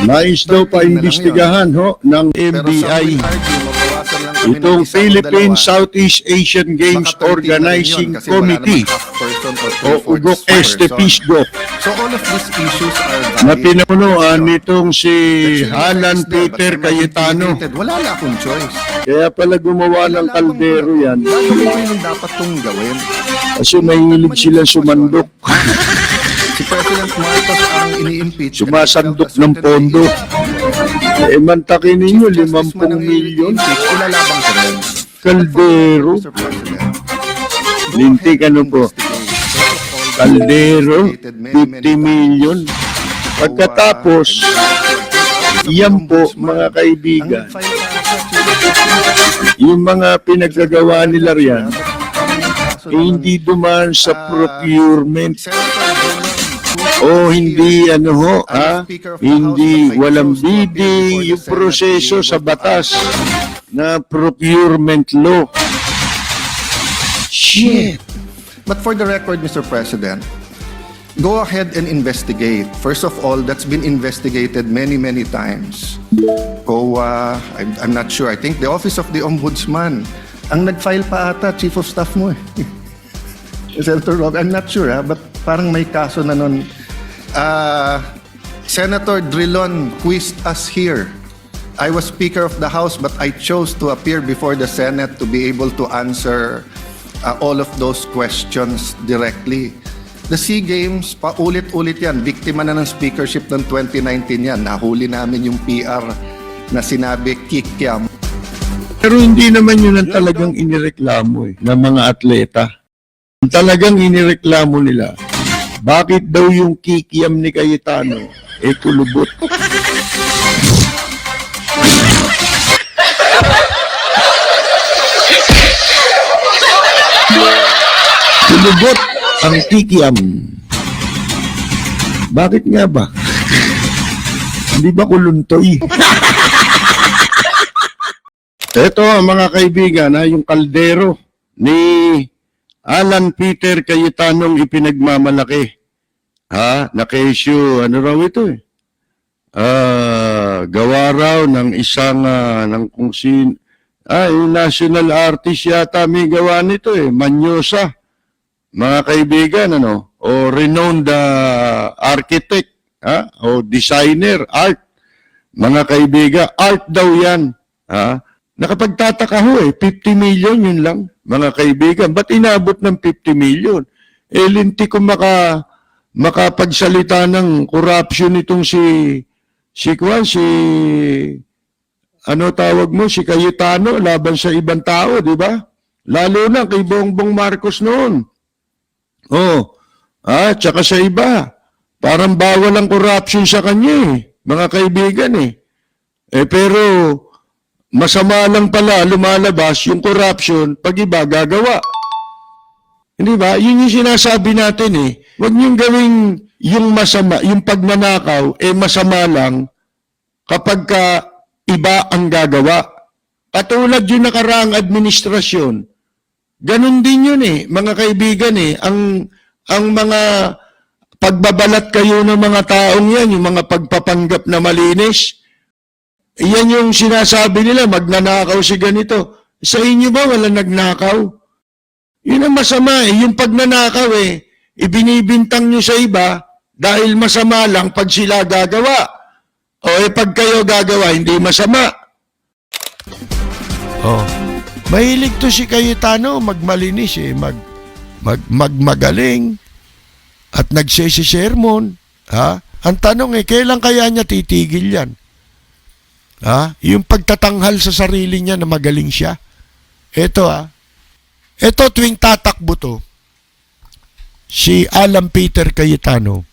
Mais daw pa imbestigahan ho ng NBI. Itong Philippine Southeast Asian Games Organizing Committee o ugok este PISGO So all of these issues are na pinunuan nitong si Alan Peter Cayetano. Wala na akong choice. Kaya pala gumawa ng kaldero yan. Gagawin ko yung dapat kong gawin. Kasi mahilig sila sumandok. Si President Marcos ang ini-impeach. Sumasandok ng pondo. Eh mantakin ninyo 50 milyon. Ilalabang ko rin. Kaldero. Mr. President, Lintik ano po? Kaldero. 50 milyon. Pagkatapos, yan po mga kaibigan. Yung mga pinagkagawa nila riyan, hindi dumaan sa procurement. O hindi ano ho, hindi walang bidding yung proseso sa batas na procurement law. Shit! But for the record, Mr. President, go ahead and investigate. First of all, that's been investigated many, many times. COA, I'm not sure. I think the Office of the Ombudsman, ang nag-file pa ata, Chief of Staff mo eh. Senator Rob, I'm not sure but parang may kaso na nun. Senator Drilon quizzed us here. I was Speaker of the House but I chose to appear before the Senate to be able to answer all of those questions directly. The SEA Games, paulit-ulit yan. Biktima na ng speakership ng 2019 yan. Nahuli namin yung PR na sinabi kikiam. Pero hindi naman yun ang talagang inireklamo ng mga atleta. Ang talagang inireklamo nila, bakit daw yung kikiam ni Cayetano kulubot? Kulubot ang kikiam. Bakit nga ba? Hindi ba kuluntoy? Ito mga kaibigan, yung kaldero ni Alan Peter Cayetanong ipinagmamalaki. Na issue, ano raw ito gawa raw ng isang, ng kung sin, yung national artist yata may gawa nito Manyosa. Mga kaibigan, o renowned architect, o designer, art. Mga kaibigan, art daw yan. Nakapagtataka ho 50 million yun lang. Mga kaibigan, ba't inabot ng 50 million? Linti ko makapagsalita ng corruption itong si Cayetano laban sa ibang tao, di ba? Lalo na kay Bongbong Marcos noon. Tsaka sa iba. Parang bawal ang corruption sa kanya mga kaibigan pero masama lang pala lumalabas yung corruption pag iba gagawa. Hindi ba? Yun yung sinasabi natin Huwag niyong gawing yung masama, yung pagnanakaw, masama lang kapag iba ang gagawa. Katulad yung nakaraang administrasyon. Ganon din yun mga kaibigan ang mga pagbabalat kayo ng mga taong yan, yung mga pagpapanggap na malinis, yan yung sinasabi nila, magnanakaw si ganito. Sa inyo ba wala nagnakaw? Yun ang masama yung pagnanakaw ibinibintang nyo sa iba dahil masama lang pag sila gagawa. Pag kayo gagawa, hindi masama. Mahilig to si Cayetano magmalinis magaling at nagsisi-sermon. Ang tanong kailan kaya niya titigil yan? Yung pagtatanghal sa sarili niya na magaling siya. Ito tuwing tatakbo to, si Alan Peter Cayetano,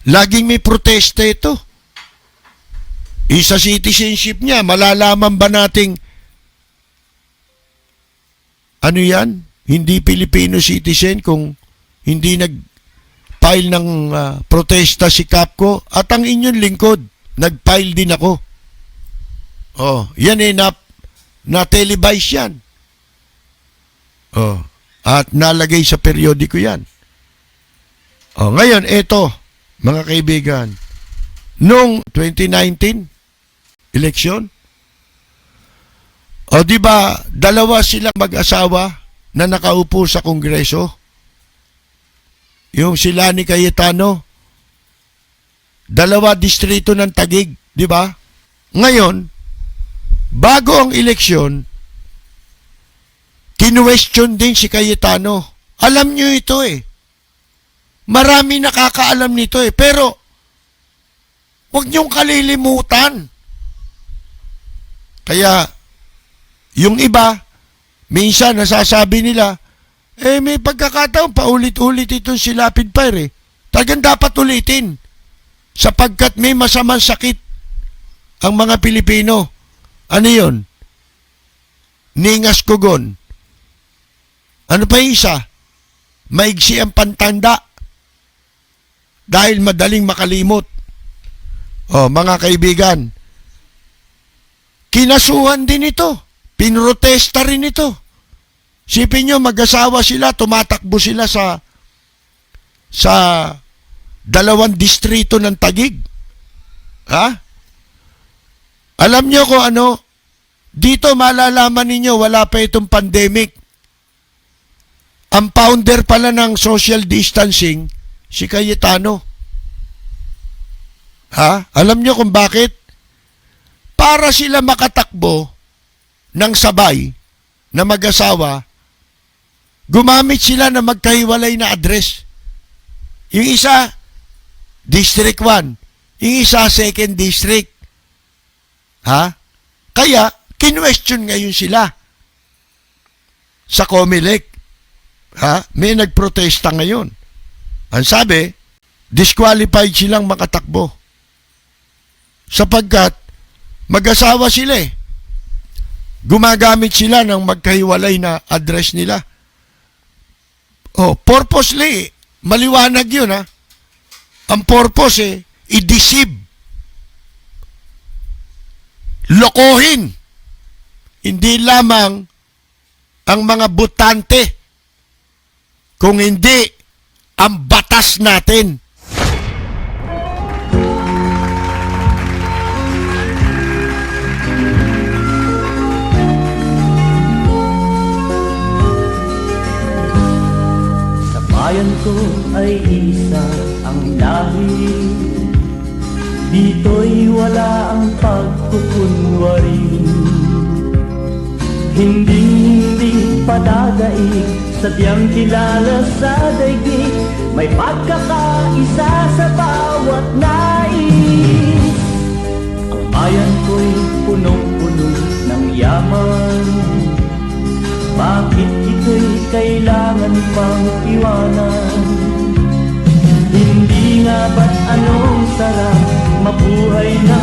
laging may protesta ito. Sa citizenship niya, malalaman ba nating ano yan? Hindi Filipino citizen kung hindi nag-file ng protesta si Capco at ang inyong lingkod. Nag-file din ako. Yan na-televise yan. At nalagay sa periodiko yan. Ngayon, eto, mga kaibigan, Noong 2019 election. O di ba, dalawa silang mag-asawa na nakaupo sa Kongreso. Yung sila ni Cayetano, dalawa distrito ng Taguig, di ba? Ngayon, bago ang eleksyon, kinwestiyon din si Cayetano. Alam nyo ito eh. Marami nakakaalam nito eh. Pero, huwag niyong kalilimutan. Kaya, yung iba, minsan nasasabi nila, may pagkakataon, paulit-ulit itong si Lapid Fire eh. Talagang dapat ulitin. Sapagkat may masamang sakit ang mga Pilipino. Ano yun? Ningas kugon. Ano pa yung isa? Maigsi ang pantanda. Dahil madaling makalimot. O, mga kaibigan, kinasuhan din ito. Pinrotesta rin ito. Sipin nyo, mag-asawa sila, tumatakbo sila sa dalawang distrito ng Taguig. Ha? Alam nyo kung ano, dito malalaman ninyo, wala pa itong pandemic. Ang founder pala ng social distancing, si Cayetano. Ha? Alam nyo kung bakit? Para sila makatakbo ng sabay na mag-asawa, gumamit sila na magkahiwalay na address. Yung isa, District 1. Yung isa, 2nd District. Ha? Kaya, kinwestiyon ngayon sila sa Comelec. Ha? May nagprotesta ngayon. Ang sabi, disqualified silang makatakbo. Sapagkat, mag-asawa sila eh. Gumagamit sila ng magkahiwalay na address nila. Oh, purposely, maliwanag yun ha. Ang purpose i-deceive. Lokohin. Hindi lamang ang mga botante, kung hindi ang batas natin. Bayan ko ay isa ang lahi, dito'y wala ang pagkukunwari. Hindi padadaig, sadyang kilala sa daigdig, may pagkakaisa sa bawat nais. Ang bayan ko'y punong-puno ng yaman, bakit ito'y kailangan pang iwanan? Hindi nga ba't anong sarap mabuhay na